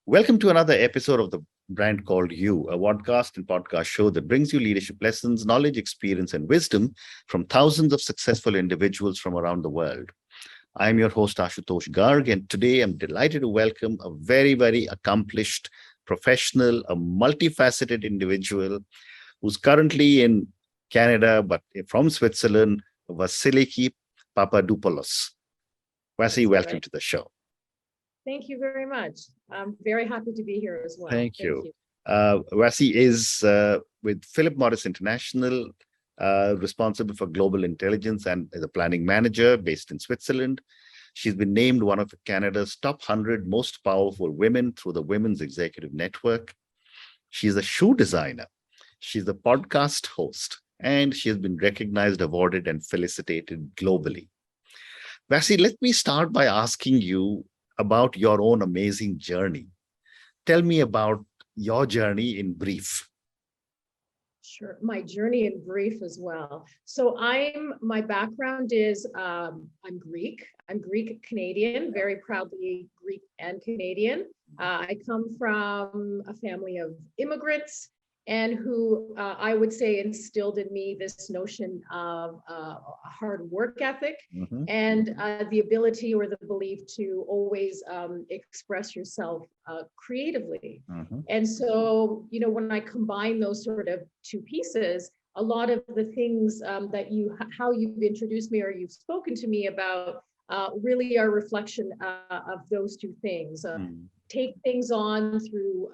Welcome to another episode of the brand called You, a podcast and podcast show that brings you leadership lessons, knowledge, experience, and wisdom from thousands of successful individuals from around the world. I am your host, Ashutosh Garg, and today I'm delighted to welcome a very, very accomplished professional, a multifaceted individual who's currently in Canada, but from Switzerland, Vasiliki Papadopoulos. Vasi, That's welcome right. to the show. Thank you very much. I'm very happy to be here as well. Thank you. Vasi is with Philip Morris International, responsible for global intelligence and is a planning manager based in Switzerland. She's been named one of Canada's top 100 most powerful women through the Women's Executive Network. She's a shoe designer. She's a podcast host, and she has been recognized, awarded, and felicitated globally. Vasi, let me start by asking you about your own amazing journey. Tell me about your journey in brief. Sure. My journey in brief as well. So my background is, I'm Greek. I'm Greek Canadian, very proudly Greek and Canadian. I come from a family of immigrants and who I would say instilled in me this notion of a hard work ethic and the ability or the belief to always express yourself creatively. And so, when I combine those sort of two pieces, a lot of the things that how you've introduced me or you've spoken to me about really are a reflection of those two things. Take things on through,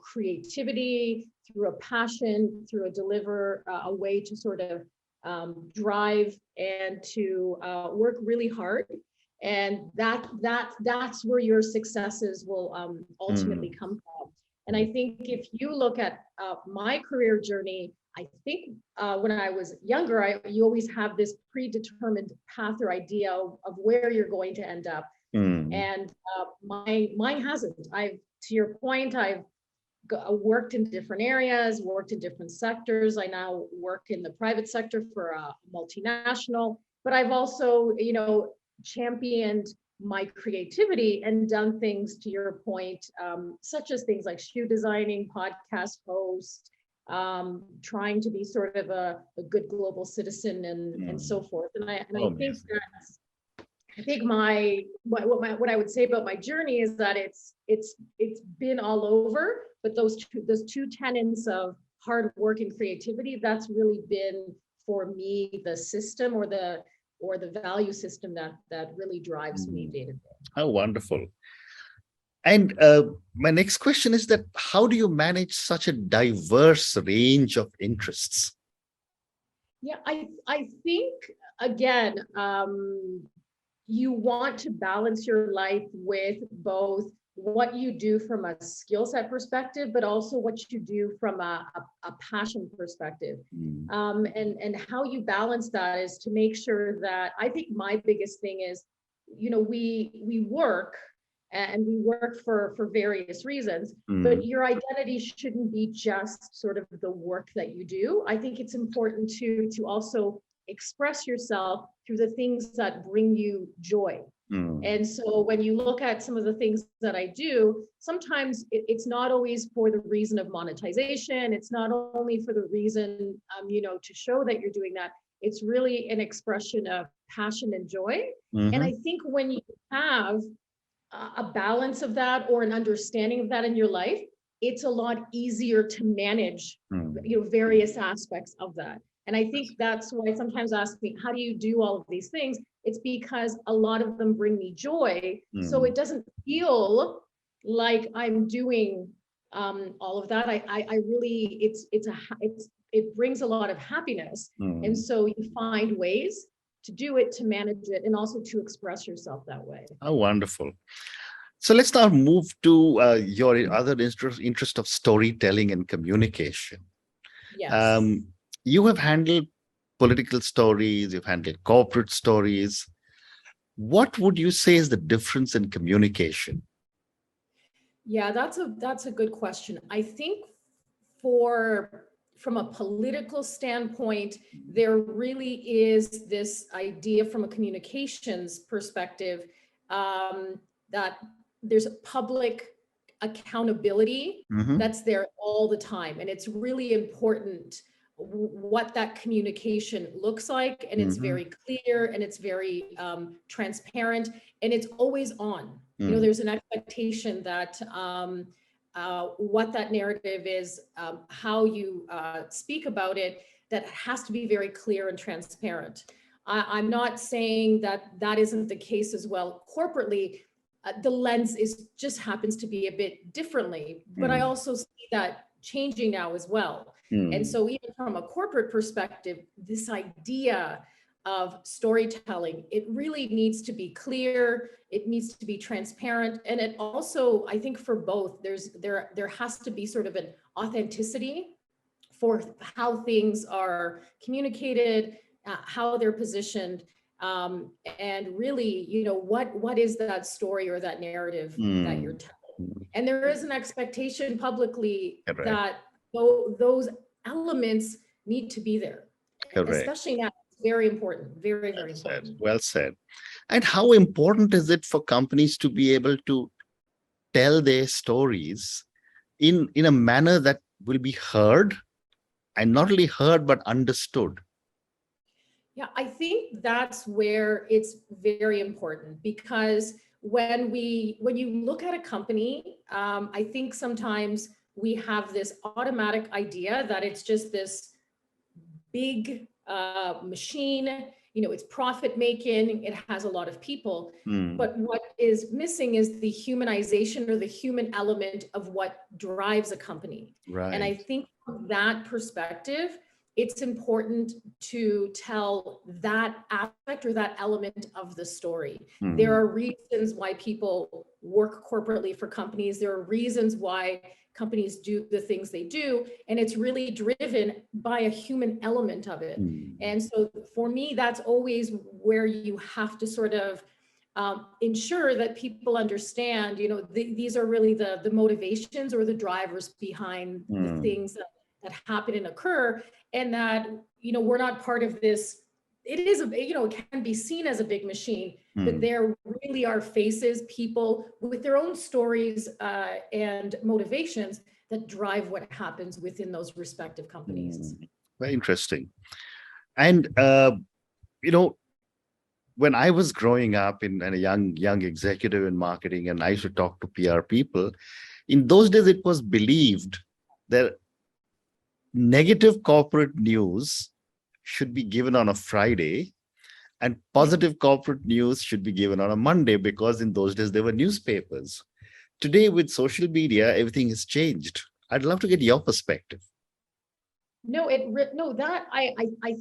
creativity, through a passion, through a way to sort of drive and to work really hard. And that's where your successes will ultimately come from. And I think if you look at my career journey, I think when I was younger, you always have this predetermined path or idea of where you're going to end up. And mine hasn't. To your point, I've worked in different areas, worked in different sectors. I now work in the private sector for a multinational, but I've also, championed my creativity and done things, to your point, such as things like shoe designing, podcast host, trying to be sort of a good global citizen and so forth. And I think that's, I think what I would say about my journey is that it's been all over, but those two tenets of hard work and creativity, that's really been for me the system or the value system that really drives me day to day. How wonderful. And my next question is that how do you manage such a diverse range of interests? Yeah, I think again, you want to balance your life with both what you do from a skill set perspective, but also what you do from a passion perspective. And how you balance that is to make sure that, I think my biggest thing is, we work and we work for various reasons, but your identity shouldn't be just sort of the work that you do. I think it's important to also express yourself through the things that bring you joy. And so when you look at some of the things that I do, sometimes it's not always for the reason of monetization. It's not only for the reason, to show that you're doing that. It's really an expression of passion and joy. And I think when you have a balance of that or an understanding of that in your life, it's a lot easier to manage, various aspects of that. And I think that's why sometimes ask me, how do you do all of these things? It's because a lot of them bring me joy. So it doesn't feel like I'm doing all of that. I really, it brings a lot of happiness. And so you find ways to do it, to manage it, and also to express yourself that way. How wonderful. So let's now move to your other interest of storytelling and communication. Yes. You have handled political stories, you've handled corporate stories. What would you say is the difference in communication? Yeah, that's a good question. I think from a political standpoint, there really is this idea from a communications perspective that there's a public accountability Mhm. that's there all the time. And it's really important what that communication looks like. And it's Mhm. very clear and it's very transparent and it's always on. You know, Mm. there's an expectation that what that narrative is, how you speak about it, that has to be very clear and transparent. I'm not saying that that isn't the case as well corporately. The lens is just happens to be a bit differently, but I Mm. also see that changing now as well. And Mm. so even from a corporate perspective, this idea of storytelling, it really needs to be clear, it needs to be transparent, and it also, I think for both, there has to be sort of an authenticity for how things are communicated, how they're positioned, and really, you know, what is that story or that narrative that you're Mm. telling? Mm. And there is an expectation publicly Correct. that those elements need to be there, Correct. especially now. It's very important, very, Well very said. important. Well said. And how important is it for companies to be able to tell their stories in a manner that will be heard, and not only heard but understood? Yeah, I think that's where it's very important because when you look at a company, I think sometimes we have this automatic idea that it's just this big machine, you know, it's profit making, it has a lot of people. Mm. But what is missing is the humanization or the human element of what drives a company. And I Right. think from that perspective, it's important to tell that aspect or that element of the story. There Mm. are reasons why people work corporately for companies. There are reasons why companies do the things they do, and it's really driven by a human element of it. Mm. And so for me, that's always where you have to sort of ensure that people understand, you know, these are really the motivations or the drivers behind the Mm. things that happen and occur, and that, you know, we're not part of this. It is a, you know, it can be seen as a big machine, but Mm. there really are faces, people with their own stories and motivations that drive what happens within those respective companies. Mm. Very interesting. And you know, when I was growing up in a young executive in marketing, and I used to talk to PR people, in those days it was believed that negative corporate news should be given on a Friday and positive corporate news should be given on a Monday, because in those days there were newspapers. Today, with social media, everything has changed. I'd love to get your perspective. No, no, that I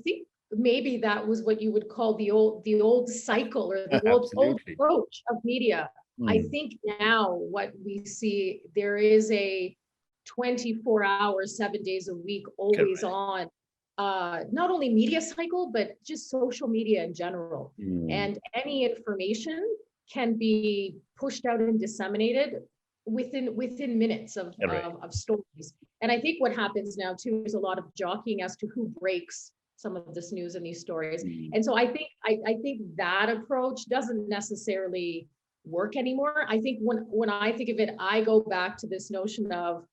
think maybe that was what you would call the old cycle or the old Absolutely. approach of media. I Mm. think now what we see, there is a 24 hours, 7 days a week, always Correct. on, not only media cycle, but just social media in general. Mm. And any information can be pushed out and disseminated within minutes Correct. of stories. And I think what happens now too is a lot of jockeying as to who breaks some of this news and these stories. Mm. And so I think that approach doesn't necessarily work anymore. I think when I think of it, I go back to this notion of,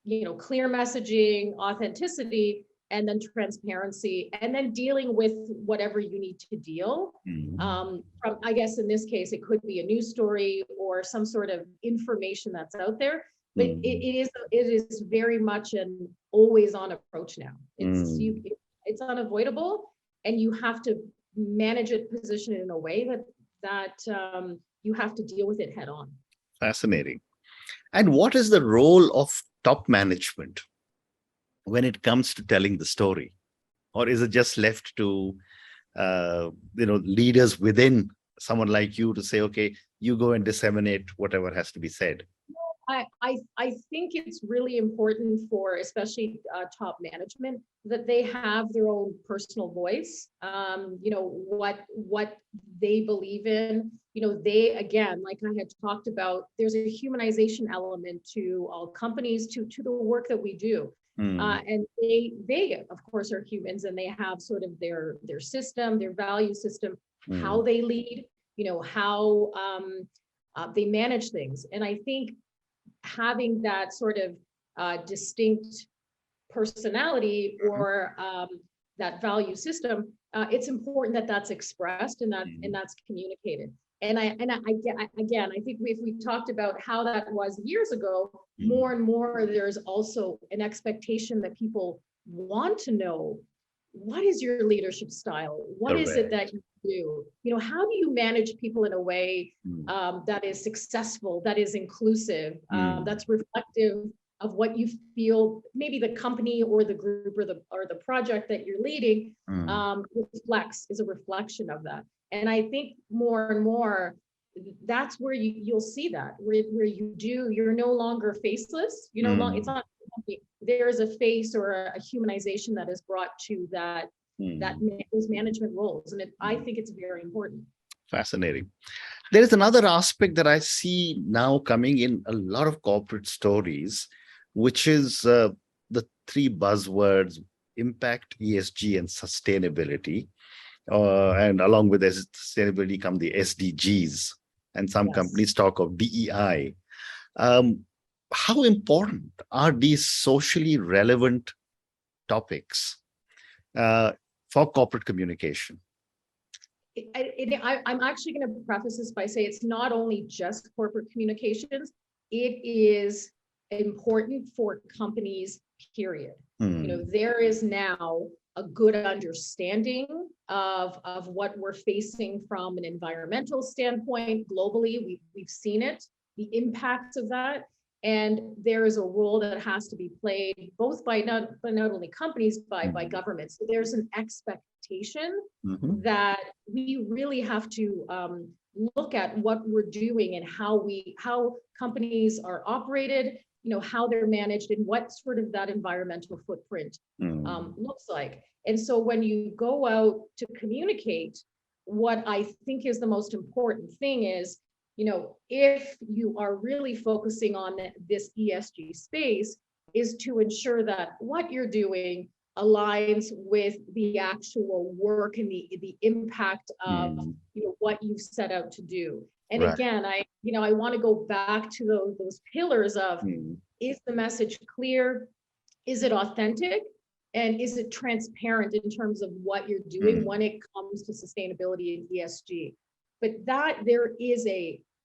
you know, clear messaging, authenticity, and then transparency, and then dealing with whatever you need to deal. Mm. From, I guess in this case, it could be a news story or some sort of information that's out there. But Mm. it is very much an always on approach now. Mm. It's unavoidable, and you have to manage it, position it in a way that you have to deal with it head on. Fascinating. And what is the role of top management when it comes to telling the story? Or is it just left to leaders within someone like you to say, okay, you go and disseminate whatever has to be said? I think it's really important for especially top management that they have their own personal voice. You know, what they believe in. You know, they, again, like I had talked about, there's a humanization element to all companies, to the work that we do. Mm. And they of course are humans, and they have sort of their system, their value system, how Mm. they lead, you know, how they manage things. And I think having that sort of distinct personality or that value system, it's important that that's expressed and that's communicated. And I again, I think if we talked about how that was years ago, more and more there's also an expectation that people want to know, what is your leadership style? What is it that you do? You know, how do you manage people in a way that is successful, that is inclusive, that's reflective of what you feel maybe the company or the group or the project that you're leading is a reflection of that. And I think more and more that's where you'll see that where you're no longer faceless, you know, it's not, there is a face or a humanization that is brought to those management roles, and I think it's very important. Fascinating. There is another aspect that I see now coming in a lot of corporate stories, which is the three buzzwords: impact, ESG, and sustainability. And along with sustainability come the SDGs, and some companies talk of DEI. How important are these socially relevant topics for corporate communication? I'm actually going to preface this by saying it's not only just corporate communications, it is important for companies, period. You know, there is now a good understanding of what we're facing from an environmental standpoint globally. We've seen it, the impacts of that. And there is a role that has to be played both by not only companies, by governments. So there's an expectation that we really have to look at what we're doing and how companies are operated, you know, how they're managed and what sort of that environmental footprint looks like. And so when you go out to communicate, what I think is the most important thing is, you know, if you are really focusing on this ESG space, is to ensure that what you're doing aligns with the actual work and the impact of you know, what you've set out to do. And again, I want to go back to those pillars of is the message clear? Is it authentic? And is it transparent in terms of what you're doing when it comes to sustainability and ESG? But that there is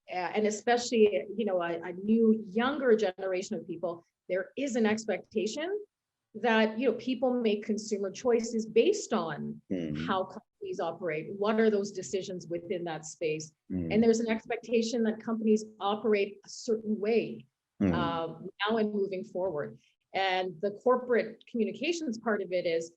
and especially, you know, a new younger generation of people, there is an expectation that, you know, people make consumer choices based on how companies operate. What are those decisions within that space? And there's an expectation that companies operate a certain way now and moving forward. And the corporate communications part of it is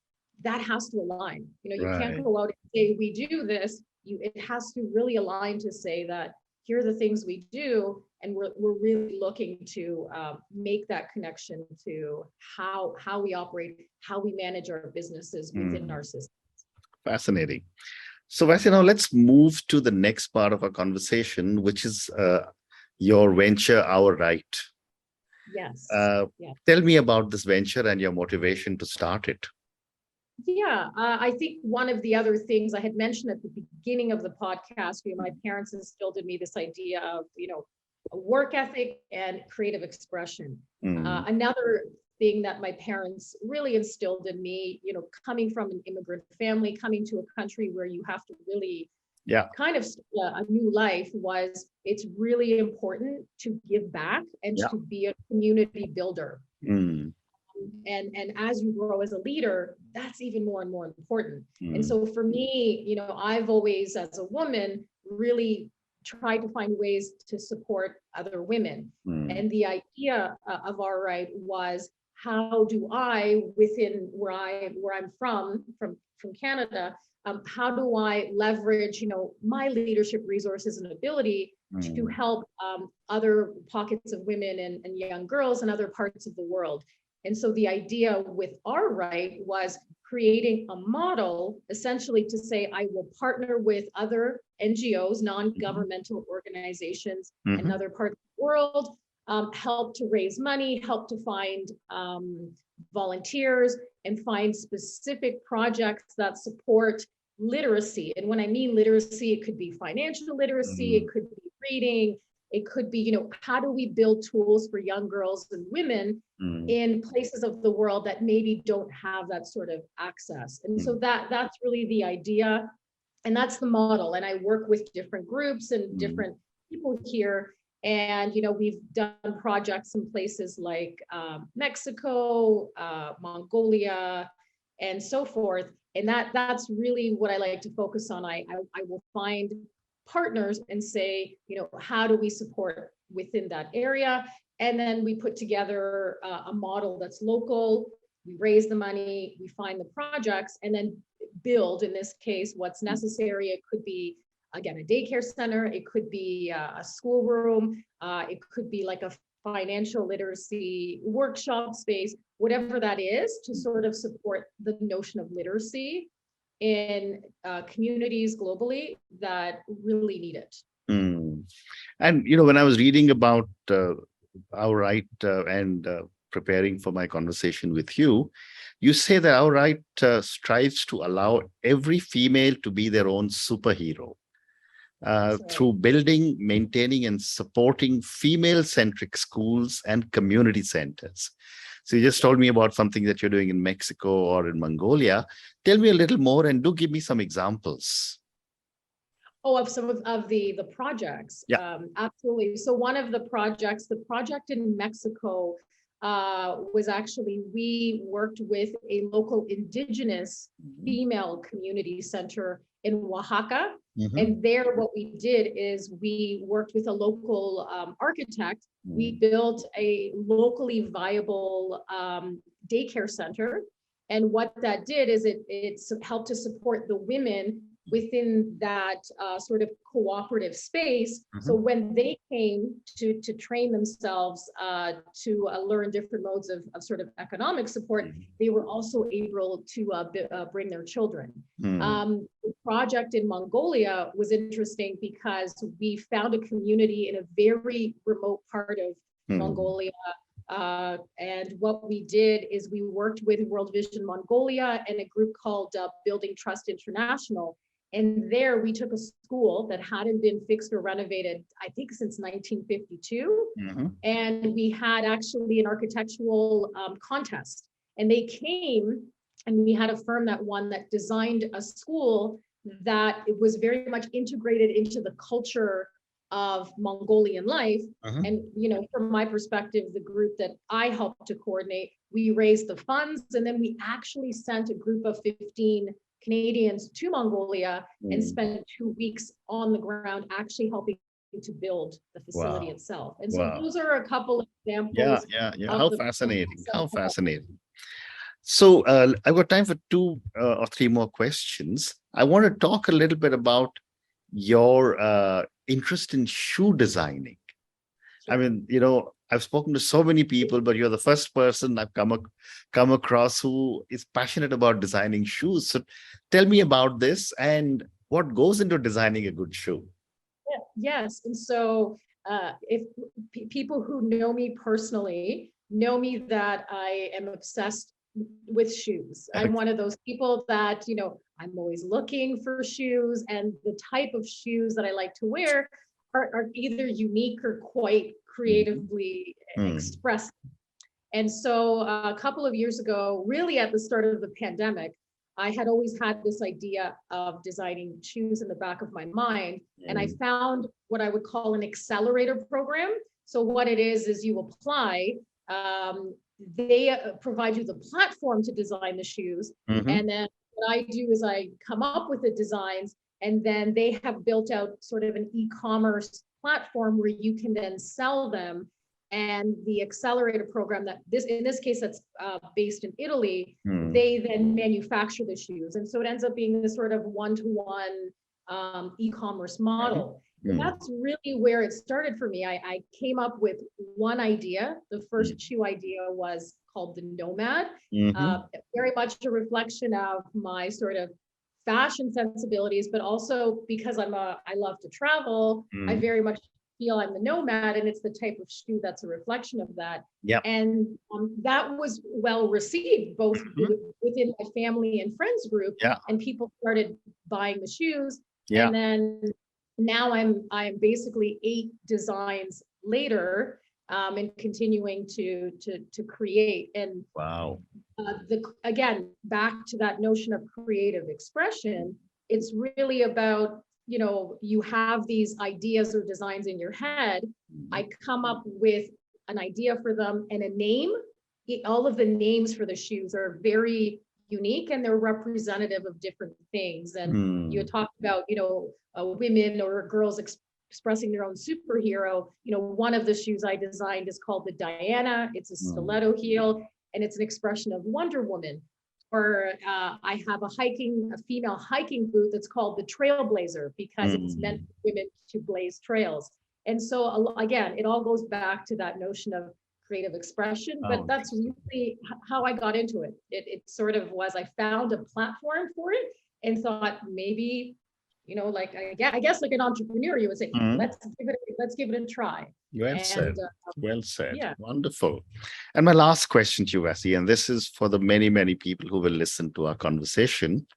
that has to align. You know, you can't go out and say, we do this. It has to really align to say that here are the things we do, and we're really looking to make that connection to how we operate, how we manage our businesses within our systems. Fascinating. So Vasiliki, now let's move to the next part of our conversation, which is your venture, OurWrite. Yes. Tell me about this venture and your motivation to start it. Yeah, I think one of the other things I had mentioned at the beginning of the podcast, you know, my parents instilled in me this idea of, you know, a work ethic and creative expression. Another thing that my parents really instilled in me, you know, coming from an immigrant family, coming to a country where you have to really kind of a new life, was it's really important to give back and to be a community builder. And as you grow as a leader, that's even more and more important. And so for me, you know, I've always, as a woman, really tried to find ways to support other women. And the idea of OurWrite was, how do I, within where I'm from Canada, how do I leverage, you know, my leadership resources and ability to help other pockets of women and young girls in other parts of the world? And so the idea with OurWrite was creating a model, essentially to say, I will partner with other NGOs, non-governmental organizations in other parts of the world, help to raise money, help to find volunteers, and find specific projects that support literacy. And when I mean literacy, it could be financial literacy, it could be reading, It could be, how do we build tools for young girls and women in places of the world that maybe don't have that sort of access? And so that's really the idea. And that's the model. And I work with different groups and different people here. And, we've done projects in places like Mexico, Mongolia, and so forth. And that's really what I like to focus on. I will find partners and say, how do we support within that area? And then we put together a model that's local. We raise the money, we find the projects, and then build, in this case, what's necessary. It could be, again, a daycare center. It could be a schoolroom. It could be like a financial literacy workshop space, whatever that is, to sort of support the notion of literacy in communities globally that really need it. And, when I was reading about OurWrite and preparing for my conversation with you, you say that OurWrite strives to allow every female to be their own superhero through building, maintaining, and supporting female-centric schools and community centers. So you just told me about something that you're doing in Mexico or in Mongolia. Tell me a little more and do give me some examples. Oh, of some of the projects. Yeah. Absolutely. So one of the project in Mexico was actually, we worked with a local indigenous female community center in Oaxaca. And there, what we did is we worked with a local architect. We built a locally viable daycare center. And what that did is it helped to support the women within that sort of cooperative space. So when they came to train themselves to learn different modes of sort of economic support, they were also able to bring their children. The project in Mongolia was interesting because we found a community in a very remote part of Mongolia. And what we did is we worked with World Vision Mongolia and a group called Building Trust International. And there we took a school that hadn't been fixed or renovated, I think, since 1952. And we had actually an architectural contest. And they came, and we had a firm that won, that designed a school that it was very much integrated into the culture of Mongolian life. And, from my perspective, the group that I helped to coordinate, we raised the funds, and then we actually sent a group of 15 Canadians to Mongolia and spent 2 weeks on the ground actually helping to build the facility itself. And so those are a couple of examples. Yeah. How fascinating. How fascinating. So I've got time for 2 or 3 more questions. I want to talk a little bit about your interest in shoe designing. I mean, I've spoken to so many people, but you're the first person I've come across who is passionate about designing shoes. So tell me about this and what goes into designing a good shoe. Yes. And so if people who know me personally know me that I am obsessed with shoes. I'm one of those people that, I'm always looking for shoes, and the type of shoes that I like to wear are either unique or quite creatively expressed. And so a couple of years ago, really at the start of the pandemic, I had always had this idea of designing shoes in the back of my mind. And I found what I would call an accelerator program. So what it is you apply, they provide you the platform to design the shoes. And then what I do is I come up with the designs, and then they have built out sort of an e-commerce platform where you can then sell them. And the accelerator program in this case, that's based in Italy, they then manufacture the shoes. And so it ends up being this sort of one-to-one e-commerce model. And that's really where it started for me. I came up with one idea. The first shoe idea was called the Nomad, very much a reflection of my sort of fashion sensibilities, but also because I love to travel, I very much feel I'm the nomad, and it's the type of shoe that's a reflection of that. And that was well received, both within my family and friends group, and people started buying the shoes. And then now I'm basically 8 designs later, and continuing to create. And Wow. again, back to that notion of creative expression, it's really about, you have these ideas or designs in your head. I come up with an idea for them and a name. All of the names for the shoes are very unique, and they're representative of different things. And you had talked about, women or girls expressing their own superhero. One of the shoes I designed is called the Diana. It's a stiletto heel, and it's an expression of Wonder Woman. Or I have a female hiking boot that's called the Trailblazer, because it's meant for women to blaze trails. And so again, it all goes back to that notion of creative expression, but that's really how I got into it. It sort of was, I found a platform for it and thought maybe, like, I guess like an entrepreneur, you would say, let's give it a try. Well said. Well said. Yeah. Wonderful. And my last question to you, Vasi, and this is for the many, many people who will listen to our conversation.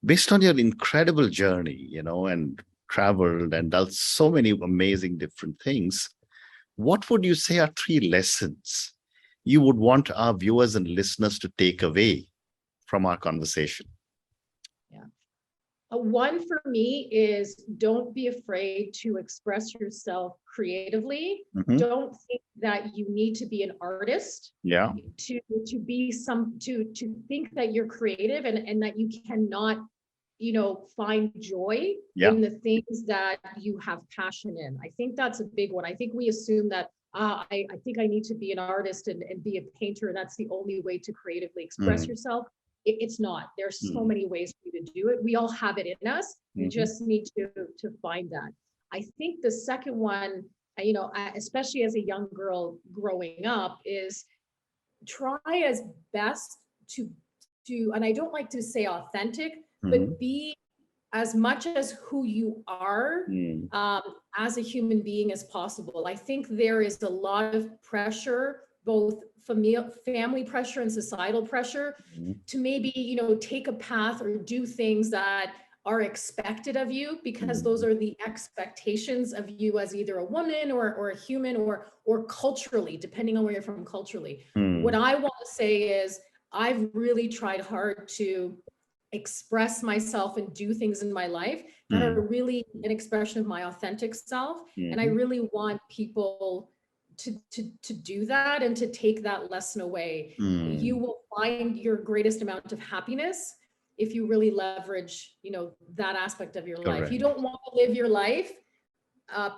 Based on your incredible journey, and traveled and done so many amazing different things, what would you say are 3 lessons you would want our viewers and listeners to take away from our conversation? One for me is, don't be afraid to express yourself creatively. Don't think that you need to be an artist. Yeah. To think that you're creative, and that you cannot, find joy in the things that you have passion in. I think that's a big one. I think we assume that I think I need to be an artist and be a painter, and that's the only way to creatively express yourself. It's not. There's so many ways for you to do it. We all have it in us. You just need to find that. I think the second one, especially as a young girl growing up, is try as best to, and I don't like to say authentic, but be as much as who you are as a human being as possible. I think there is a lot of pressure, both family pressure and societal pressure, to maybe, take a path or do things that are expected of you, because those are the expectations of you as either a woman or a human, or culturally, depending on where you're from culturally. What I want to say is, I've really tried hard to express myself and do things in my life that are really an expression of my authentic self. And I really want people to do that and to take that lesson away. You will find your greatest amount of happiness if you really leverage, that aspect of your life. You don't want to live your life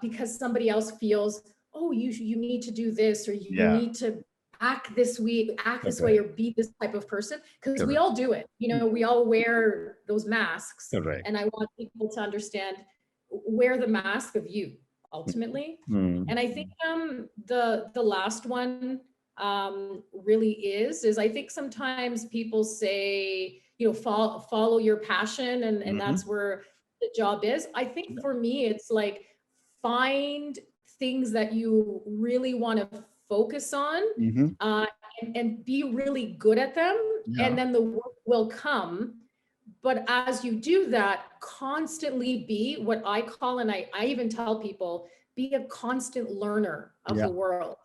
because somebody else feels, oh, you need to do this, or you need to act this way, or be this type of person, because we all do it. We all wear those masks. And I want people to understand, wear the mask of you ultimately. And I think the last one really is I think sometimes people say, follow your passion, and that's where the job is. I think for me, it's like, find things that you really want to focus on, and be really good at them, and then the work will come. But as you do that, constantly be what I call, and I even tell people, be a constant learner of the world.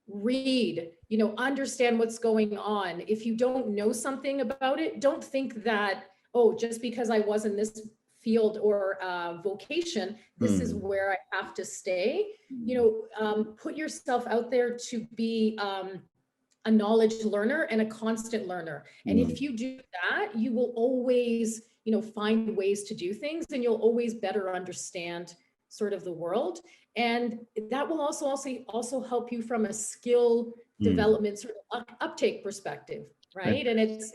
Read, understand what's going on. If you don't know something about it, don't think that, oh, just because I was in this field or vocation, this is where I have to stay. Put yourself out there to be a knowledge learner and a constant learner. And if you do that, you will always, find ways to do things, and you'll always better understand sort of the world. And that will also help you from a skill development sort of uptake perspective, right? And it's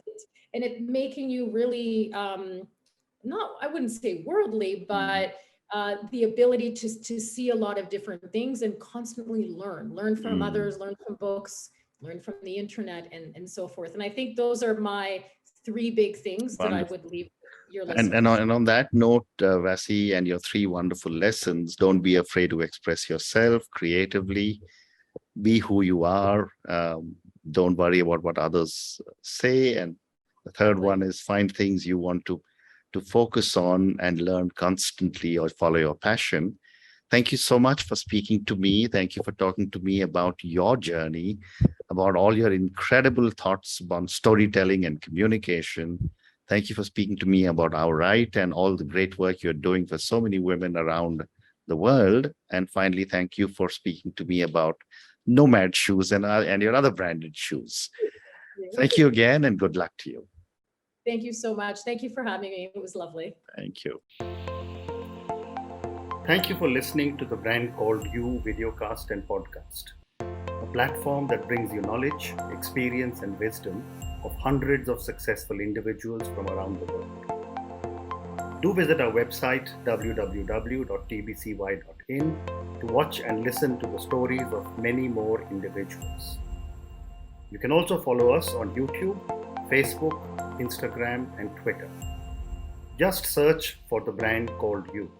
making you really, I wouldn't say worldly, but the ability to see a lot of different things and constantly learn from others, learn from books, learn from the internet, and so forth. And I think those are my 3 big things that I would leave your listeners. And on that note, Vasi, and your 3 wonderful lessons: don't be afraid to express yourself creatively, be who you are, don't worry about what others say. And the third one is, find things you want to to focus on and learn constantly or follow your passion. Thank you so much for speaking to me. Thank you for talking to me about your journey, about all your incredible thoughts on storytelling and communication. Thank you for speaking to me about OurWrite and all the great work you're doing for so many women around the world. And finally, thank you for speaking to me about Nomad shoes and your other branded shoes. Thank you again, and good luck to you. Thank you so much. Thank you for having me. It was lovely. Thank you. Thank you for listening to the Brand Called You videocast and podcast, a platform that brings you knowledge, experience, and wisdom of hundreds of successful individuals from around the world. Do visit our website www.tbcy.in to watch and listen to the stories of many more individuals. You can also follow us on YouTube, Facebook, Instagram, and Twitter. Just search for the Brand Called You.